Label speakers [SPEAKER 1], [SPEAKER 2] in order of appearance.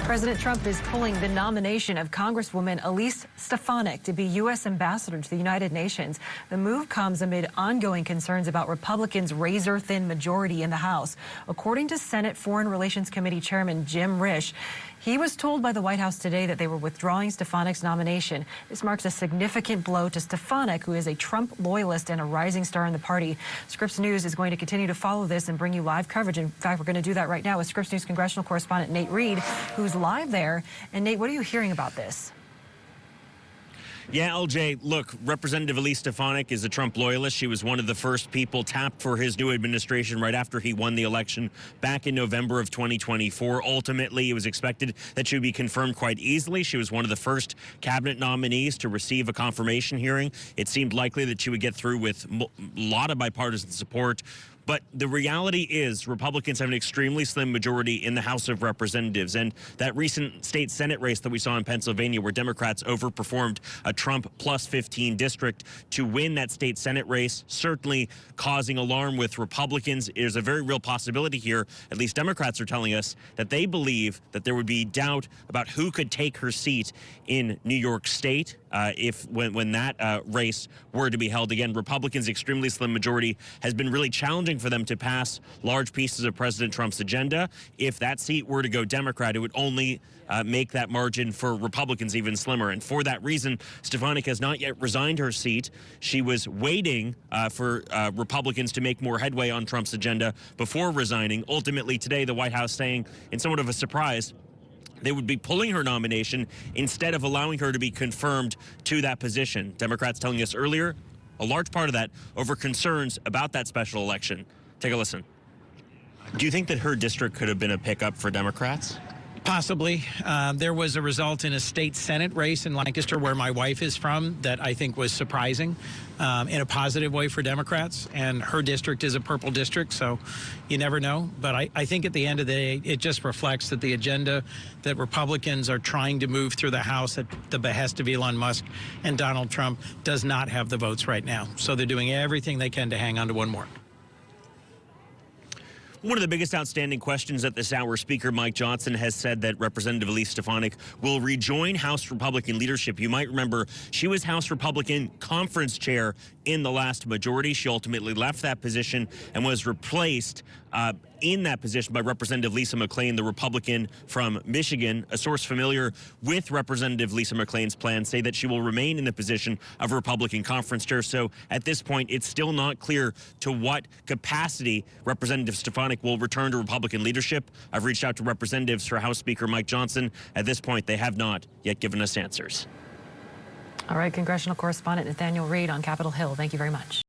[SPEAKER 1] President Trump is pulling the nomination of Congresswoman Elise Stefanik to be U.S. ambassador to the United Nations. The move comes amid ongoing concerns about Republicans' razor-thin majority in the House. According to Senate Foreign Relations Committee Chairman Jim Risch, he was told by the White House today that they were withdrawing Stefanik's nomination. This marks a significant blow to Stefanik, who is a Trump loyalist and a rising star in the party. Scripps News is going to continue to follow this and bring you live coverage. In fact, we're going to do that right now with Scripps News congressional correspondent Nate Reed, who's live there. And Nate, what are you hearing about this?
[SPEAKER 2] Yeah, LJ, look, Representative Elise Stefanik is a Trump loyalist. She was one of the first people tapped for his new administration right after he won the election back in November of 2024. Ultimately, it was expected that she would be confirmed quite easily. She was one of the first cabinet nominees to receive a confirmation hearing. It seemed likely that she would get through with a lot of bipartisan support. But the reality is Republicans have an extremely slim majority in the House of Representatives. And that recent state Senate race that we saw in Pennsylvania, where Democrats overperformed a Trump plus 15 district to win that state Senate race, certainly causing alarm with Republicans. There's a very real possibility here, at least Democrats are telling us, that they believe that there would be doubt about who could take her seat in New York State when that race were to be held again. Republicans' extremely slim majority has been really challenging for them to pass large pieces of President Trump's agenda. If that seat were to go Democrat, it would only make that margin for Republicans even slimmer. And for that reason, Stefanik has not yet resigned her seat. She was waiting for Republicans to make more headway on Trump's agenda before resigning. Ultimately, today, the White House saying, in somewhat of a surprise, they would be pulling her nomination instead of allowing her to be confirmed to that position. Democrats telling us earlier, a large part of that over concerns about that special election. Take a listen. Do you think that her district could have been a pickup for Democrats?
[SPEAKER 3] Possibly. There was a result in a state Senate race in Lancaster, where my wife is from, that I think was surprising in a positive way for Democrats. And her district is a purple district, so you never know. But I think at the end of the day, it just reflects that the agenda that Republicans are trying to move through the House at the behest of Elon Musk and Donald Trump does not have the votes right now. So they're doing everything they can to hang on to one more.
[SPEAKER 2] One of the biggest outstanding questions at this hour, Speaker Mike Johnson has said that Representative Elise Stefanik will rejoin House Republican leadership. You might remember she was House Republican conference chair in the last majority. She ultimately left that position and was replaced in that position by Representative Lisa McClain, the Republican from Michigan. A source familiar with Representative Lisa McClain's plans say that she will remain in the position of Republican conference chair. So at this point, it's still not clear to what capacity Representative Stefanik will return to Republican leadership. I've reached out to representatives for House Speaker Mike Johnson. At this point, they have not yet given us answers.
[SPEAKER 1] All right, congressional correspondent Nathaniel Reed on Capitol Hill. Thank you very much.